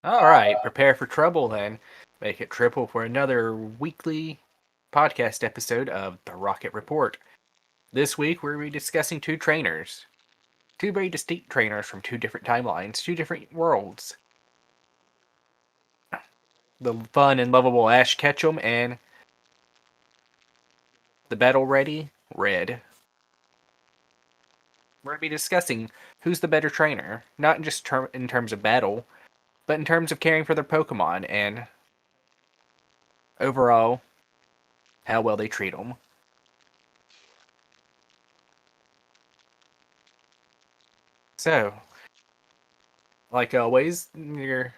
All right, prepare for trouble then. Make it triple for another weekly podcast episode of The Rocket Report. This week we're be discussing two trainers. Two very distinct trainers from two different timelines, two different worlds. The fun and lovable Ash Ketchum and the battle ready Red. We're going to be discussing who's the better trainer, not just in terms of battle, but in terms of caring for their Pokemon and overall how well they treat them. So, like always, your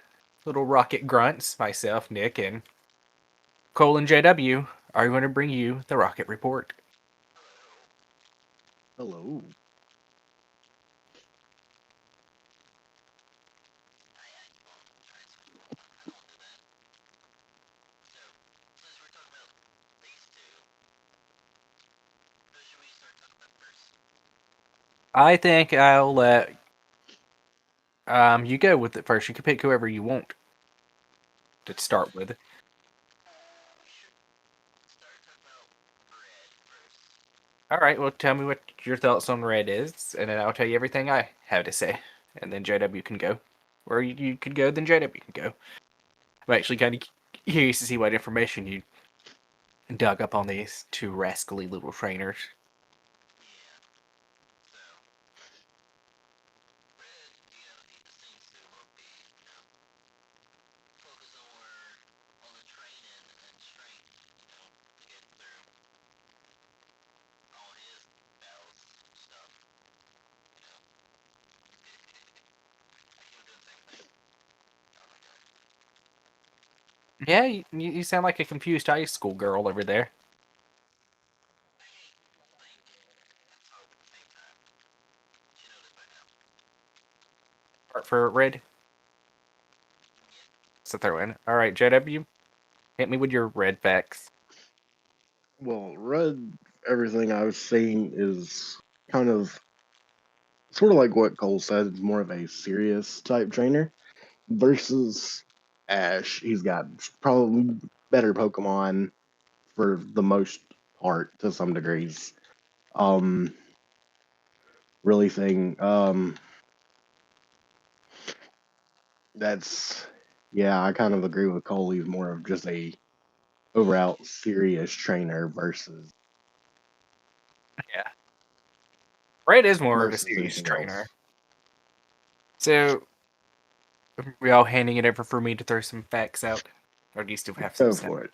little rocket grunts, myself, Nick, and Cole and JW are going to bring you the Rocket Report. Hello. I think I'll let you go with it first. You can pick whoever you want to start with. All right, well, tell me what your thoughts on Red is, and then I'll tell you everything I have to say. And then JW can go. Or you could go, then JW can go. I'm actually kind of curious to see what information you dug up on these two rascally little trainers. Yeah, you sound like a confused high school girl over there. Part for Red. So throw in. All right, JW, hit me with your Red facts. Well, Red, everything I've seen is kind of sort of like what Cole said, more of a serious type trainer versus Ash. He's got probably better Pokemon for the most part to some degrees. Um, really thing. That's yeah, I kind of agree with Cole. He's more of just a overall serious trainer Yeah, Red is more of a versus serious anything trainer. else. So, are we all handing it over for me to throw some facts out? Or do you still have some Go stuff? for it.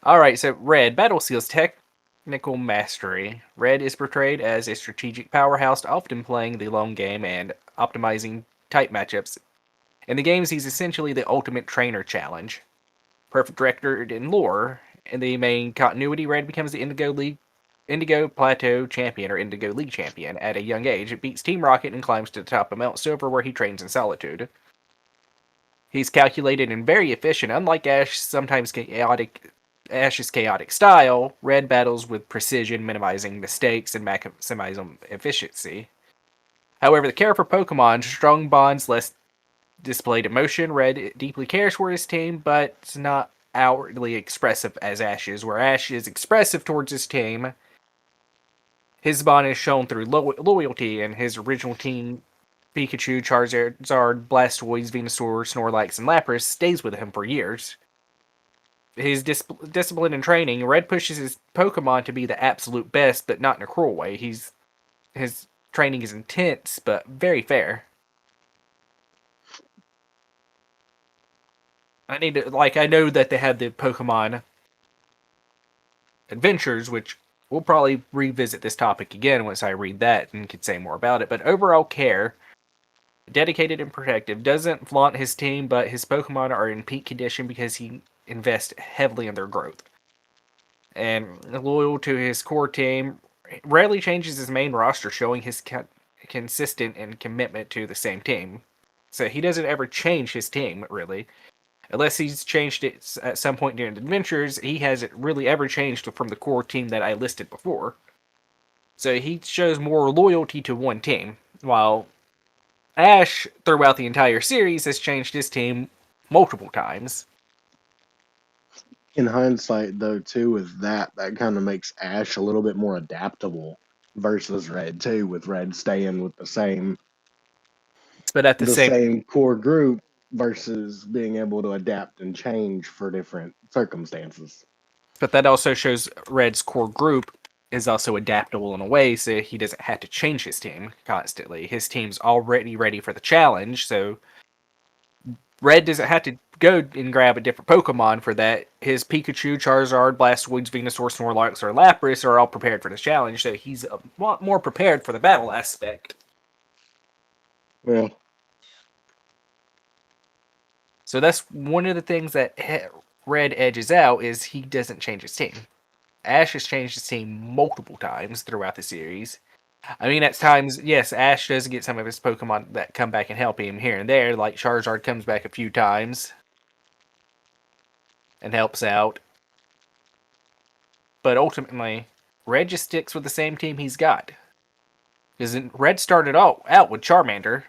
Alright, so Red, Battle Seal's technical mastery. Red is portrayed as a strategic powerhouse, often playing the long game and optimizing tight matchups. In the games, he's essentially the ultimate trainer challenge. Perfect record in lore. In the main continuity, Red becomes the Indigo Plateau champion or Indigo League champion at a young age. It beats Team Rocket and climbs to the top of Mount Silver where he trains in solitude. He's calculated and very efficient, unlike Ash's chaotic style. Red battles with precision, minimizing mistakes and maximizing efficiency. However, the care for Pokemon, strong bonds, less displayed emotion. Red deeply cares for his team, but it's not outwardly expressive as Ash is, where Ash is expressive towards his team. His bond is shown through loyalty, and his original team, Pikachu, Charizard, Blastoise, Venusaur, Snorlax, and Lapras, stays with him for years. His discipline and training, Red pushes his Pokemon to be the absolute best, but not in a cruel way. His training is intense, but very fair. I know that they have the Pokemon Adventures, which we'll probably revisit this topic again once I read that and can say more about it. But overall care, dedicated and protective, doesn't flaunt his team, but his Pokemon are in peak condition because he invests heavily in their growth. And loyal to his core team, rarely changes his main roster, showing his consistent and commitment to the same team. So he doesn't ever change his team, really. Unless he's changed it at some point during the adventures, he hasn't really ever changed from the core team that I listed before. So he shows more loyalty to one team, while Ash, throughout the entire series, has changed his team multiple times. In hindsight, though, too, with that kind of makes Ash a little bit more adaptable versus Red too, with Red staying with But at the the same same core group versus being able to adapt and change for different circumstances. but that also shows Red's core group is also adaptable in a way, so he doesn't have to change his team constantly. His team's already ready for the challenge, so Red doesn't have to go and grab a different Pokemon for that. His Pikachu, Charizard, Blastoise, Venusaur, Snorlax, or Lapras are all prepared for the challenge, so he's a lot more prepared for the battle aspect. Well, So that's one of the things that Red edges out is he doesn't change his team. Ash has changed his team multiple times throughout the series. I mean, at times, yes, Ash does get some of his Pokemon that come back and help him here and there. Like Charizard comes back a few times and helps out. But ultimately, Red just sticks with the same team he's got. Because Red started out with Charmander.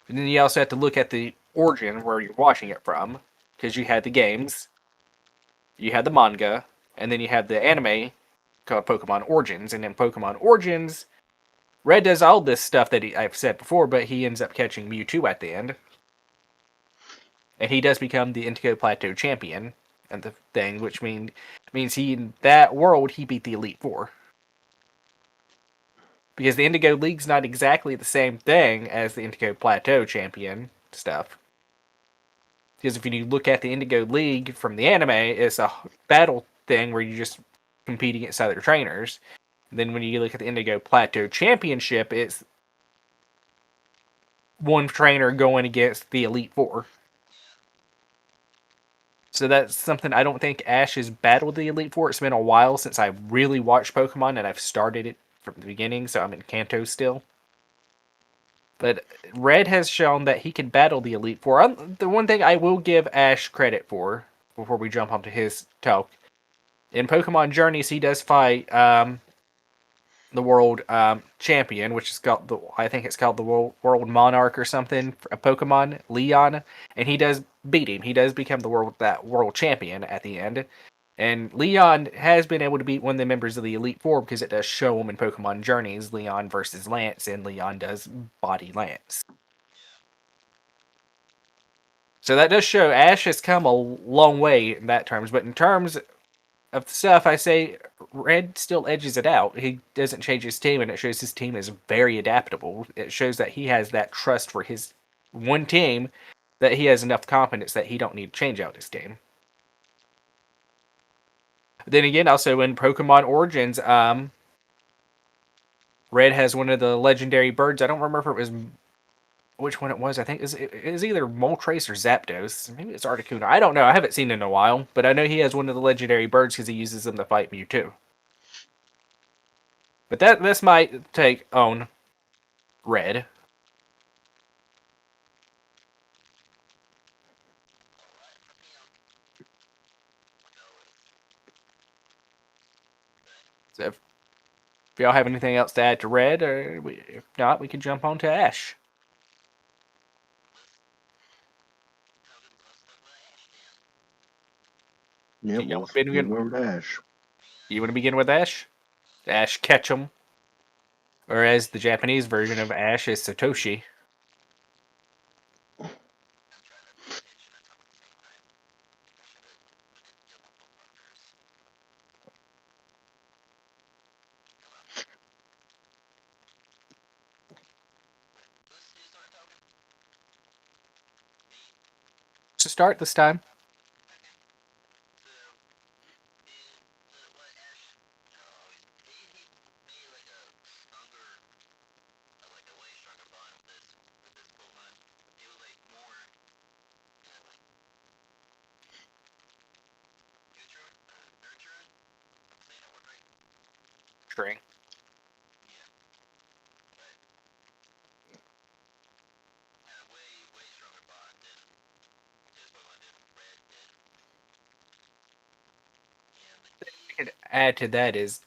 And then you also have to look at the origin where you're watching it from. Because you had the games, you had the manga, and then you had the anime called Pokemon Origins. And in Pokemon Origins, Red does all this stuff that I've said before, but he ends up catching Mewtwo at the end. And he does become the Indigo Plateau champion and the thing, which means he in that world he beat the Elite Four. Because the Indigo League's not exactly the same thing as the Indigo Plateau champion stuff. Because if you look at the Indigo League from the anime, it's a battle thing where you just compete against other trainers. And then when you look at the Indigo Plateau Championship, it's one trainer going against the Elite Four. So that's something I don't think Ash has battled the Elite Four. It's been a while since I really watched Pokemon and I've started it from the beginning, so I'm in Kanto still. But Red has shown that he can battle the Elite Four. The one thing I will give Ash credit for, before we jump onto his talk, in Pokemon Journeys, he does fight the world champion, which is called I think it's called the world monarch or something, a Pokemon Leon, and he does beat him. He does become the world champion at the end. And Leon has been able to beat one of the members of the Elite Four because it does show him in Pokemon Journeys, Leon versus Lance, and Leon does body Lance. So that does show Ash has come a long way in that terms, but in terms of the stuff, I say Red still edges it out. He doesn't change his team, and it shows his team is very adaptable. It shows that he has that trust for his one team, that he has enough confidence that he don't need to change out his team. Then again, also in Pokemon Origins, Red has one of the legendary birds. I don't remember if it was which one it was. I think it was either Moltres or Zapdos. Maybe it's Articuno. I don't know. I haven't seen it in a while, but I know he has one of the legendary birds because he uses them to fight Mewtwo. But that's my take on Red. So if y'all have anything else to add to Red, or if not, we can jump on to Ash. yeah, Y'all we'll want to begin? move over to Ash. You want to begin with Ash? Ash Ketchum, or as the Japanese version of Ash is Satoshi. To start this time. String. I could add to that is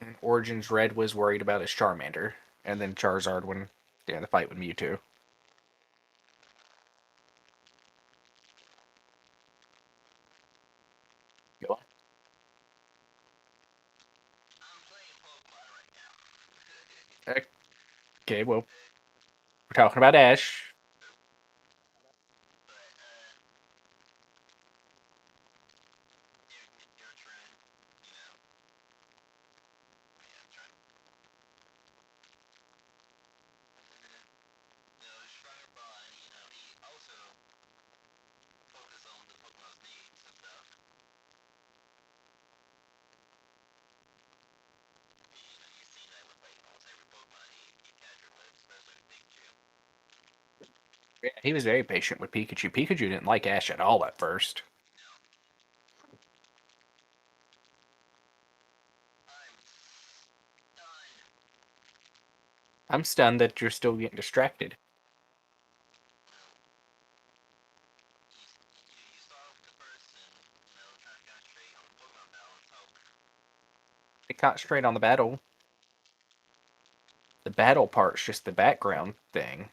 in Origins Red was worried about his Charmander, and then Charizard when the fight with Mewtwo. Okay, well, we're talking about Ash. Yeah, he was very patient with Pikachu. Pikachu didn't like Ash at all at first. I'm stunned that you're still getting distracted. Concentrate on the battle. The battle part's just the background thing.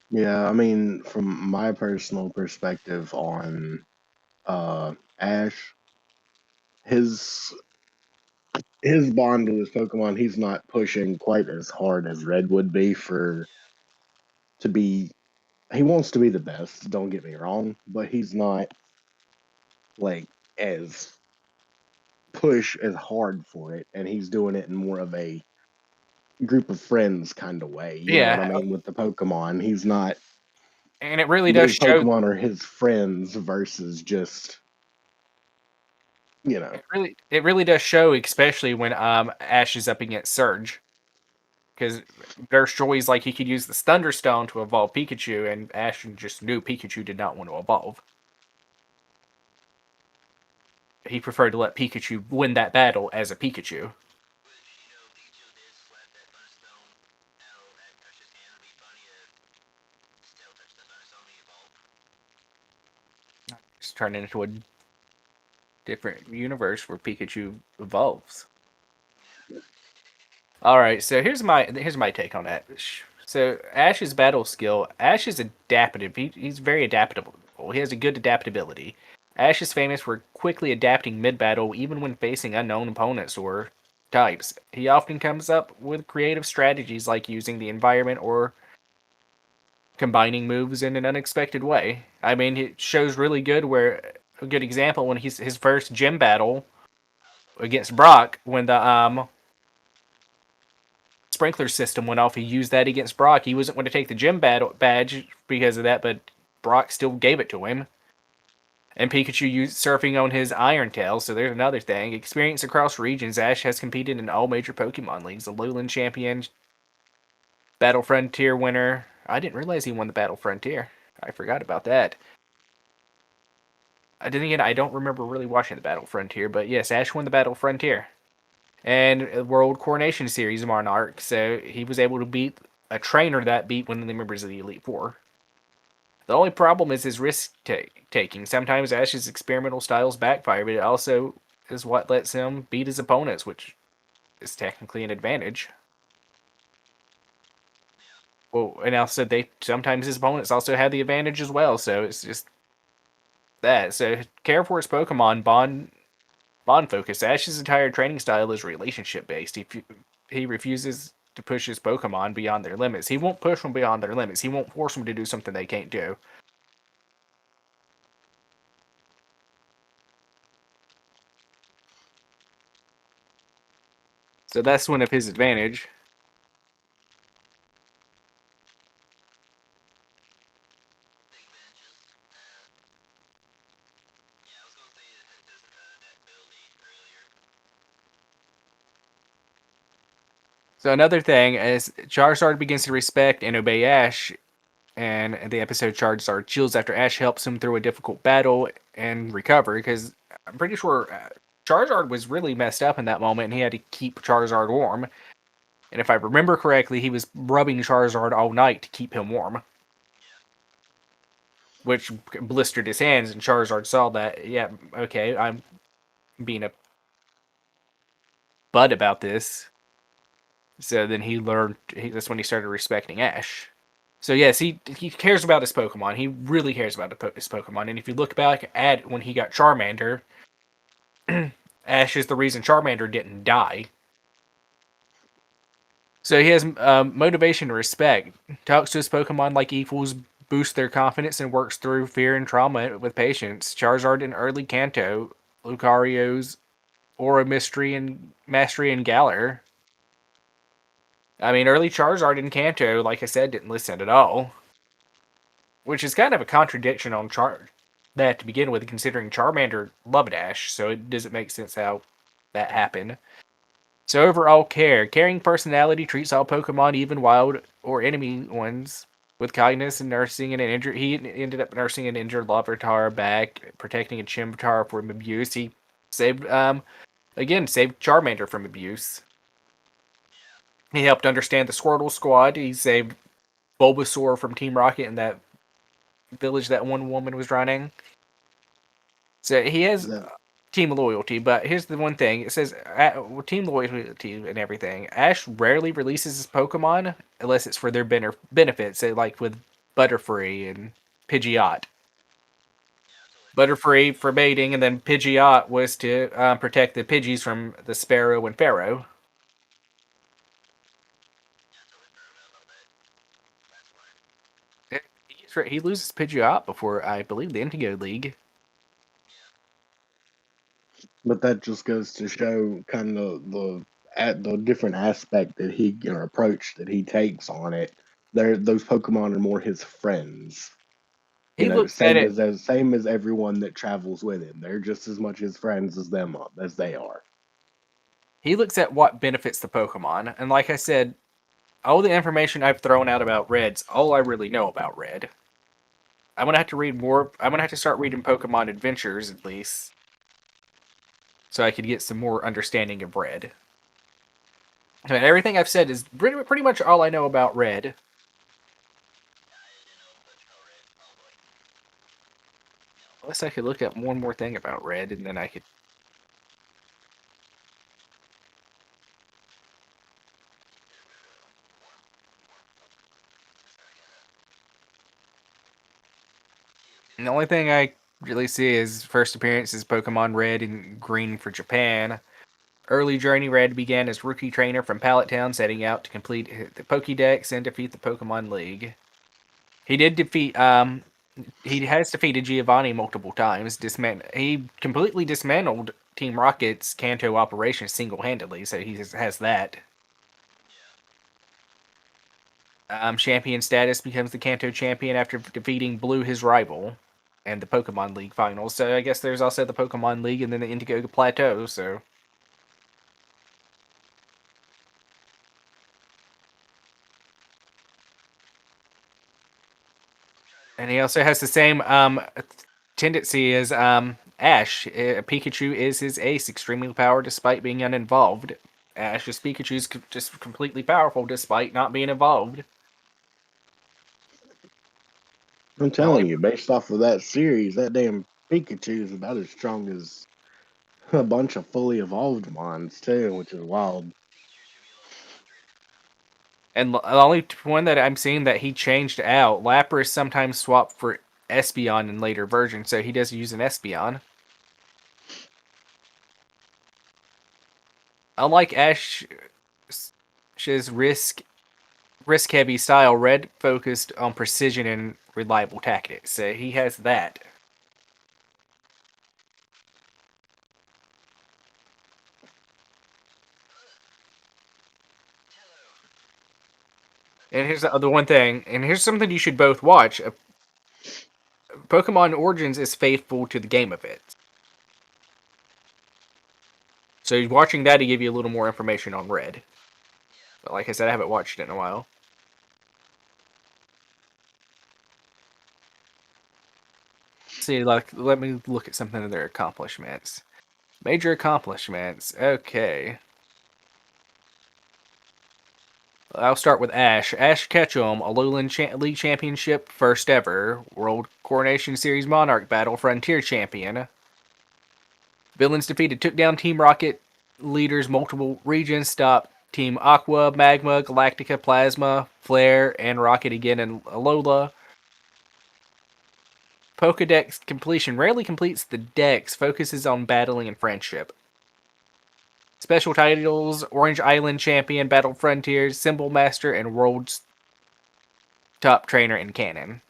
Yeah, I mean, from my personal perspective on Ash, his his bond with his Pokemon, he's not pushing quite as hard as Red would be for to be. He wants to be the best. Don't get me wrong, but he's not like as push as hard for it, and he's doing it in more of a group of friends kind of way. You know what I Yeah, mean? With the Pokemon, he's not. and it really does Those show. Pokemon are his friends versus just you know. It really does show, especially when Ash is up against Surge, because there's choice like he could use the Thunderstone to evolve Pikachu, and Ash just knew Pikachu did not want to evolve. He preferred to let Pikachu win that battle as a Pikachu. Just turn it into a different universe where Pikachu evolves. All right, so here's my take on Ash. So Ash's battle skill, Ash is adaptive. He's very adaptable. He has a good adaptability. Ash is famous for quickly adapting mid-battle, even when facing unknown opponents or types. He often comes up with creative strategies like using the environment or combining moves in an unexpected way. I mean, it shows really good where a good example when he's his first gym battle against Brock when the sprinkler system went off. He used that against Brock. He wasn't going to take the gym badge because of that, but Brock still gave it to him. And Pikachu used surfing on his Iron Tail, so there's another thing. Experience across regions, Ash has competed in all major Pokemon leagues. The Lowland Champion, Battle Frontier winner. I didn't realize he won the Battle Frontier. I forgot about that. Then again, I don't remember really watching the Battle Frontier, but yes, Ash won the Battle Frontier. And World Coronation Series Monarch, so he was able to beat a trainer that beat one of the members of the Elite Four. The only problem is his risk taking. Sometimes Ash's experimental styles backfire, but it also is what lets him beat his opponents, which is technically an advantage. Well, and also they sometimes his opponents also have the advantage as well, so it's just that. So care for his Pokemon bond focus. Ash's entire training style is relationship based. He refuses to push his Pokemon beyond their limits. He won't push them beyond their limits. He won't force them to do something they can't do. So that's one of his advantage. So another thing is Charizard begins to respect and obey Ash, and the episode Charizard chills after Ash helps him through a difficult battle and recover. Because I'm pretty sure Charizard was really messed up in that moment, and he had to keep Charizard warm. And if I remember correctly, he was rubbing Charizard all night to keep him warm, which blistered his hands. And Charizard saw that. Yeah, okay, I'm being a bud about this. So then he learned. That's when he started respecting Ash. So yes, he cares about his Pokemon. He really cares about his Pokemon. And if you look back at when he got Charmander, Ash is the reason Charmander didn't die. So he has motivation and respect. Talks to his Pokemon like equals, boosts their confidence, and works through fear and trauma with patience. Charizard in early Kanto, Lucario's Aura Mystery and Mastery and Galar. I mean, early Charizard in Kanto, like I said, didn't listen at all. Which is kind of a contradiction on that to begin with, considering Charmander loved Ash, so it doesn't make sense how that happened. So overall care. Caring personality treats all Pokemon, even wild or enemy ones, with kindness and nursing an injured. He ended up nursing an injured Larvitar back, protecting a Chimchar from abuse. He saved, saved Charmander from abuse. He helped understand the Squirtle Squad. He saved Bulbasaur from Team Rocket in that village that one woman was running. So he has That, team loyalty, but here's the one thing. It says team loyalty and everything. Ash rarely releases his Pokemon unless it's for their benefit, say like with Butterfree and Pidgeot. Butterfree for mating, and then Pidgeot was to protect the Pidgeys from the Sparrow and Pharaoh. He loses Pidgeot before, I believe, the Indigo League. but that just goes to show kind of the different aspect that he or approach that he takes on it. Those Pokemon are more his friends. You He know, looks at it. same as everyone that travels with him. They're just as much his friends as them as they are. He looks at what benefits the Pokemon, and like I said, all the information I've thrown out about Red's all I really know about Red. I'm gonna have to read more. I'm gonna have to start reading Pokemon Adventures at least, so I could get some more understanding of Red. And everything I've said is pretty much all I know about Red. Unless I could look up one more thing about Red, and then I could. And the only thing I really see is first appearance is Pokemon Red and Green for Japan. Early journey, Red began as rookie trainer from Pallet Town, setting out to complete the Pokédex and defeat the Pokemon League. He did defeat. He has defeated Giovanni multiple times. He completely dismantled Team Rocket's Kanto operation single-handedly, so he has that. Champion status becomes the Kanto champion after defeating Blue, his rival, and the Pokemon League finals. So I guess there's also the Pokemon League and then the Indigo Plateau. So. And he also has the same tendency as Ash. Pikachu is his ace, extremely powerful despite being uninvolved. Ash's Pikachu is just completely powerful despite not being involved. I'm The only telling you, based off of that series, that damn Pikachu is about as strong as a bunch of fully evolved ones too, which is wild. and the only one that I'm seeing that he changed out, Lapras sometimes swapped for Espeon in later versions, so he does use an Espeon. Unlike Ash's risk heavy style, Red focused on precision and reliable tactics, so he has that. And here's the other one thing, and here's something you should both watch. Pokemon Origins is faithful to the game of it. So watching that to give you a little more information on Red. But like I said, I haven't watched it in a while. See, like, let me look at something of their accomplishments. Major accomplishments. Okay. I'll start with Ash. Ash Ketchum, Alolan League Championship, first ever. World Coronation Series Monarch Battle, Frontier Champion. Villains defeated, took down Team Rocket leaders, multiple regions, stopped Team Aqua, Magma, Galactica, Plasma, Flare, and Rocket again, and Alola. Pokedex completion rarely completes the dex, focuses on battling and friendship. Special titles: Orange Island Champion, Battle Frontiers, Symbol Master, and World's Top Trainer in Canon.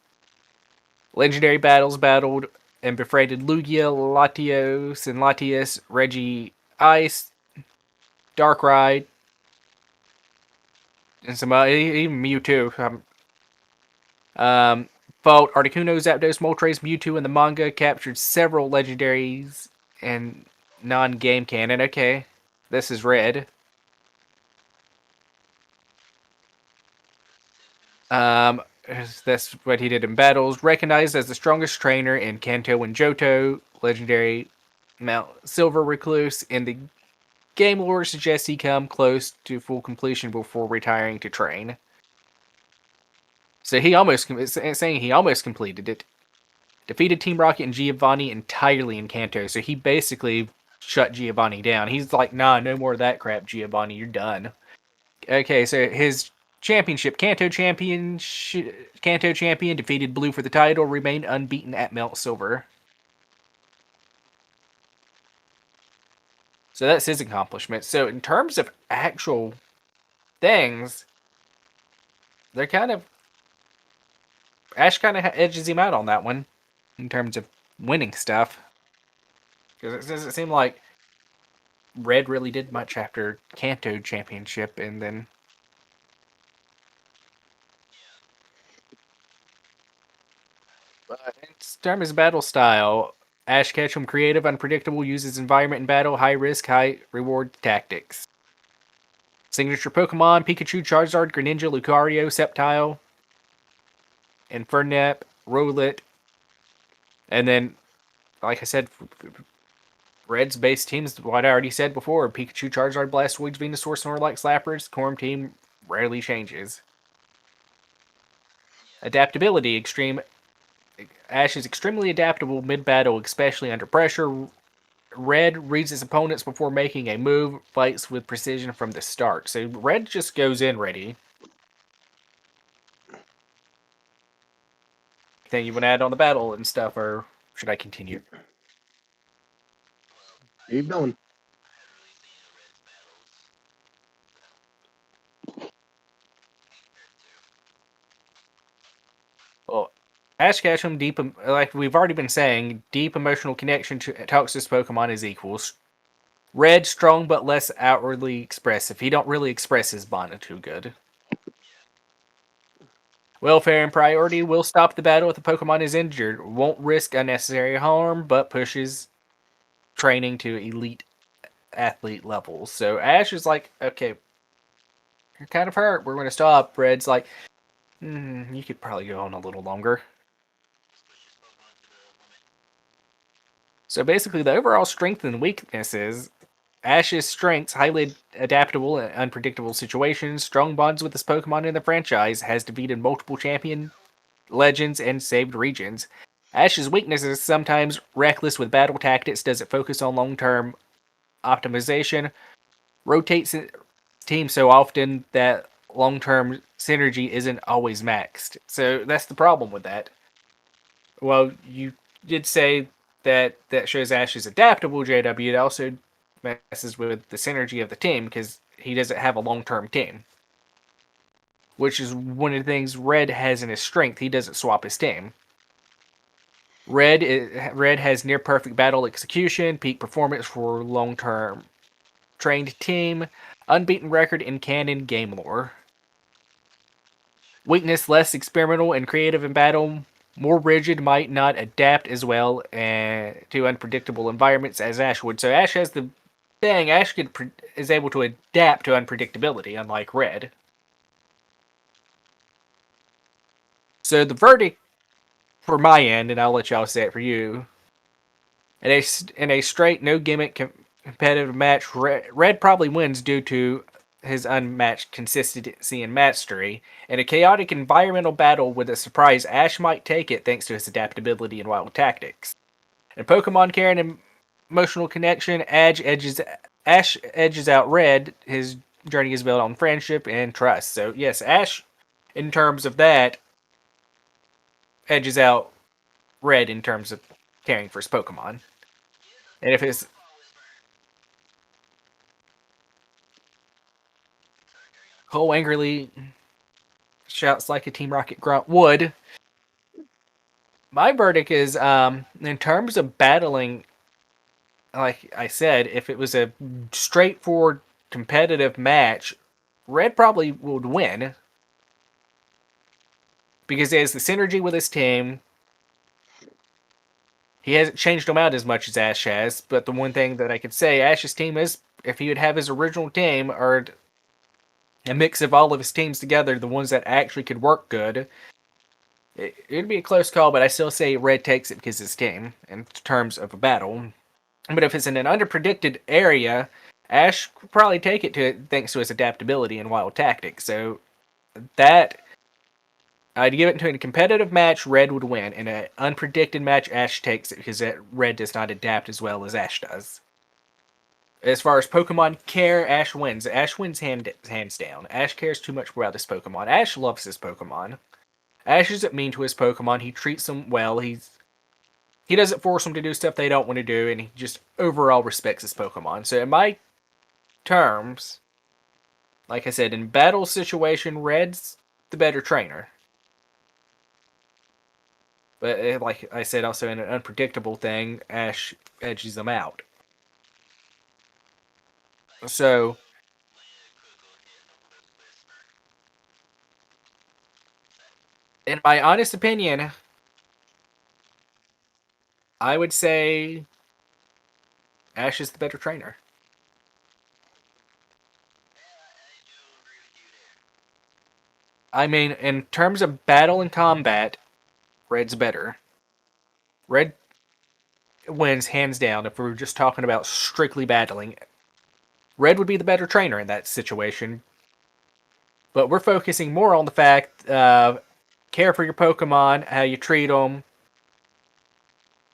Legendary battles: battled and befriended Lugia, Latios, and Latias, Reggie Ice, Darkrai, and some even Mewtwo. Fought Articuno, Zapdos, Moltres, Mewtwo in the manga, captured several legendaries and non-game canon. Okay, this is red. Um, that's what he did in battles. Recognized as the strongest trainer in Kanto and Johto, legendary Mount Silver Recluse. In the game lore suggests he come close to full completion before retiring to train. So it's saying he almost completed it. Defeated Team Rocket and Giovanni entirely in Kanto, so he basically shut Giovanni down. He's like, nah, no more of that crap, Giovanni, you're done. Okay, so his championship, Kanto champion, defeated Blue for the title, remained unbeaten at Melt Silver. So that's his accomplishment. So in terms of actual things, they're kind of Ash kind of edges him out on that one in terms of winning stuff. Because it doesn't seem like Red really did much after Kanto Championship, and then in terms of battle style, Ash Ketchum creative, unpredictable, uses environment and battle, high risk, high reward tactics. Signature Pokemon: Pikachu, Charizard, Greninja, Lucario, Sceptile, Infernape, Rowlet, and then, like I said, Red's base teams, what I already said before: Pikachu, Charizard, Blastoise, Venusaur, Snorlax, Lapras. Corm team rarely changes. Adaptability: extreme. Ash is extremely adaptable mid-battle, especially under pressure. Red reads his opponents before making a move, fights with precision from the start. So Red just goes in ready. Anything you want to add on the battle and stuff, or should I continue? Keep going. Well, Ash Ketchum, like we've already been saying, deep emotional connection talks to his Pokemon is equals. Red, strong but less outwardly expressive. He don't really express his bond too good. Welfare and priority: will stop the battle if the Pokemon is injured. Won't risk unnecessary harm, but pushes training to elite athlete levels. So Ash is like, okay, you're kind of hurt. We're going to stop. Red's like, you could probably go on a little longer. So basically, the overall strength and weaknesses: Ash's strengths: highly adaptable in unpredictable situations, strong bonds with his Pokemon in the franchise, has defeated multiple champion legends and saved regions. Ash's weaknesses: sometimes reckless with battle tactics, doesn't focus on long-term optimization, rotates team so often that long-term synergy isn't always maxed. So that's the problem with that. Well, you did say that shows Ash is adaptable, JW. It also messes with the synergy of the team because he doesn't have a long-term team, which is one of the things Red has in his strength. He doesn't swap his team. Red has near perfect battle execution, peak performance for long-term trained team, unbeaten record in canon game lore. Weakness: less experimental and creative in battle, more rigid, might not adapt as well to unpredictable environments as Ash would. So Ash has the thing: Ash is able to adapt to unpredictability, unlike Red. So the verdict for my end, and I'll let y'all say it for you. In a straight, no gimmick competitive match, Red probably wins due to his unmatched consistency and mastery. In a chaotic environmental battle with a surprise, Ash might take it thanks to his adaptability and wild tactics. In Pokemon care and emotional connection, Ash edges out Red. His journey is built on friendship and trust. So yes, Ash, in terms of that, edges out Red in terms of caring for his Pokemon. And if it's Cole angrily shouts like a Team Rocket grunt would, my verdict is in terms of battling, like I said, if it was a straightforward competitive match, Red probably would win because he has the synergy with his team. He hasn't changed them out as much as Ash has, but the one thing that I could say, Ash's team is, if he would have his original team or a mix of all of his teams together, the ones that actually could work good, it'd be a close call, but I still say Red takes it because his team in terms of a battle. But if it's in an underpredicted area, Ash could probably take it to thanks to his adaptability and wild tactics. So that I'd give it to a competitive match, Red would win. In an unpredicted match, Ash takes it because Red does not adapt as well as Ash does. As far as Pokemon care, Ash wins. Ash wins hands down. Ash cares too much about his Pokemon. Ash loves his Pokemon. Ash isn't mean to his Pokemon. He treats them well. He doesn't force them to do stuff they don't want to do, and he just overall respects his Pokemon. So in my terms, like I said, in battle situation, Red's the better trainer. But like I said, also in an unpredictable thing, Ash edges them out. So, in my honest opinion, I would say Ash is the better trainer. I mean, in terms of battle and combat, Red's better. Red wins hands down if we're just talking about strictly battling. Red would be the better trainer in that situation. But we're focusing more on the fact of care for your Pokemon, how you treat them,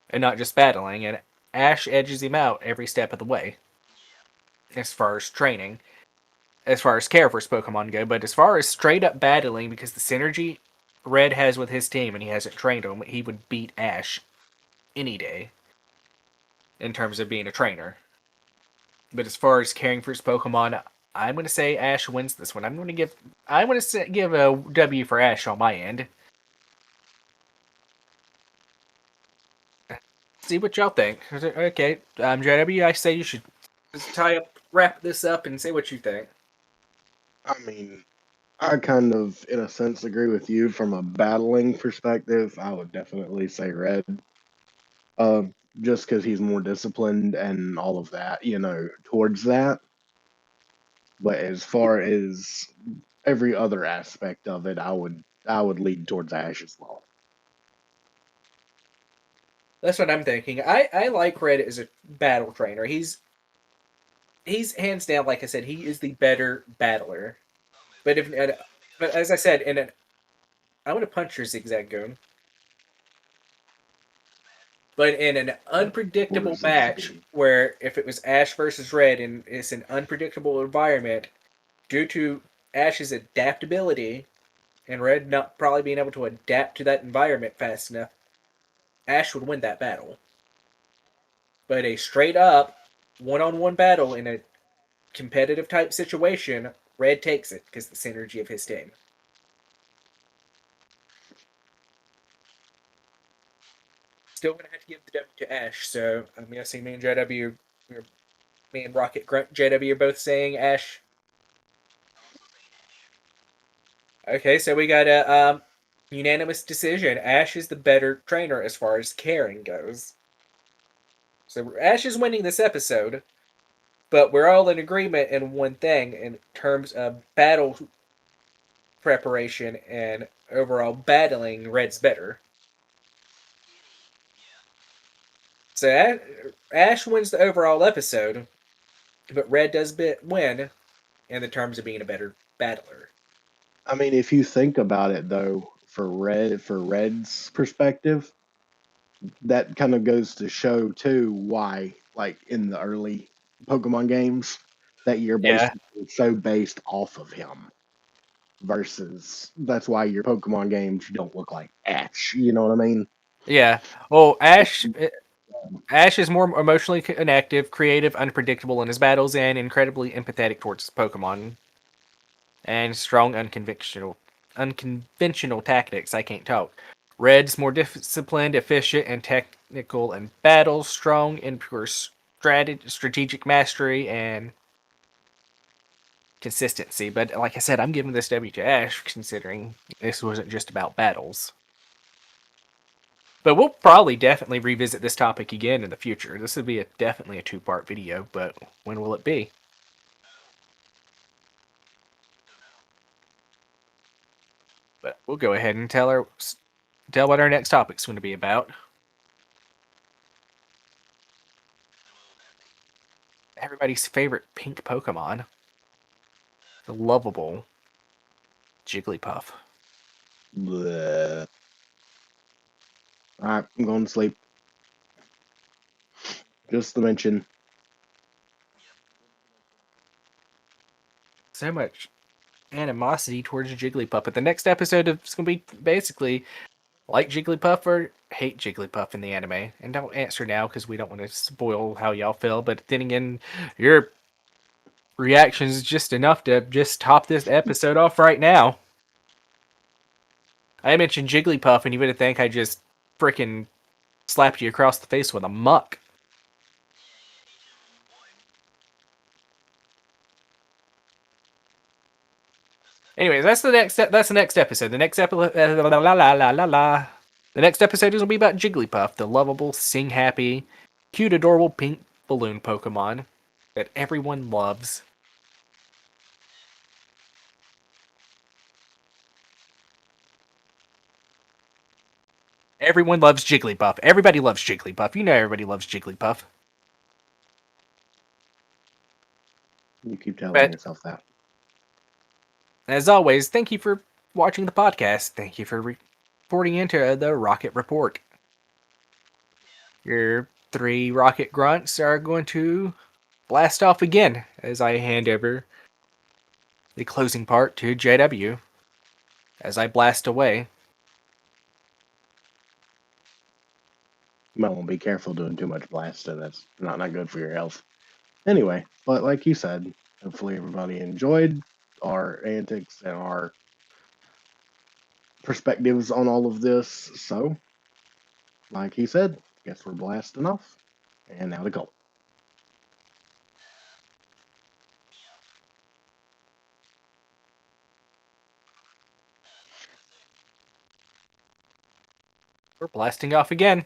and not just battling. And Ash edges him out every step of the way as far as training, as far as care for his Pokemon go. But as far as straight up battling, because the synergy Red has with his team and he hasn't trained him, he would beat Ash any day in terms of being a trainer. But as far as caring for his Pokemon, I'm going to say Ash wins this one. I'm going to give a W for Ash on my end. See what y'all think. Okay, JW, I say you should just wrap this up, and say what you think. I mean, I kind of, in a sense, agree with you from a battling perspective. I would definitely say Red, just because he's more disciplined and all of that, towards that. But as far as every other aspect of it, I would lead towards Ash as well. That's what I'm thinking. I like Red as a battle trainer. He's hands down, like I said, he is the better battler. But but as I said, I'm gonna punch your zigzag goon. But in an unpredictable match, where if it was Ash versus Red and it's an unpredictable environment, due to Ash's adaptability and Red not probably being able to adapt to that environment fast enough, Ash would win that battle. But a straight up one-on-one battle in a competitive type situation, Red takes it because the synergy of his team. Still gonna have to give the W to Ash, so I'm guessing me and JW, me and Rocket Grunt JW are both saying Ash. Okay, so we got a unanimous decision. Ash is the better trainer as far as caring goes. So Ash is winning this episode, but we're all in agreement in one thing in terms of battle preparation and overall battling. Red's better. So Ash wins the overall episode, but Red does win in the terms of being a better battler. I mean, if you think about it, though, for Red's perspective, that kind of goes to show too why, like in the early Pokemon games, that you're Yeah, basically so based off of him. Versus that's why your Pokemon games don't look like Ash. You know what I mean? yeah. Well, Ash is more emotionally inactive, creative, unpredictable in his battles, and incredibly empathetic towards his Pokemon. And strong, unconventional tactics. I can't talk. Red's more disciplined, efficient, and technical in battles, strong in pure strategic mastery and consistency. But like I said, I'm giving this W to Ash, considering this wasn't just about battles. But we'll probably definitely revisit this topic again in the future. This would be definitely a two-part video, but when will it be? But we'll go ahead and tell what our next topic's going to be about. Everybody's favorite pink Pokemon, the lovable Jigglypuff. Bleh. All right, I'm going to sleep. Just to mention, So much animosity towards Jigglypuff. But the next episode is going to be basically like Jigglypuff or hate Jigglypuff in the anime. And don't answer now because we don't want to spoil how y'all feel. But then again, your reaction is just enough to just top this episode off right now. I mentioned Jigglypuff, and you would think I just freaking slapped you across the face with a muck. Anyways, that's the next episode. The next episode, the next episode is gonna be about Jigglypuff, the lovable, sing happy, cute, adorable pink balloon Pokemon that everyone loves. Everyone loves Jigglypuff. Everybody loves Jigglypuff. You know everybody loves Jigglypuff. you keep telling But yourself that. as always, thank you for watching the podcast. Thank you for reporting into the Rocket Report. Your three rocket grunts are going to blast off again as I hand over the closing part to JW as I blast away. You might want to be careful doing too much blasting. That's not good for your health. Anyway, but like you said, hopefully everybody enjoyed our antics and our perspectives on all of this. So, like he said, guess we're blasting off. And now to go. We're blasting off again.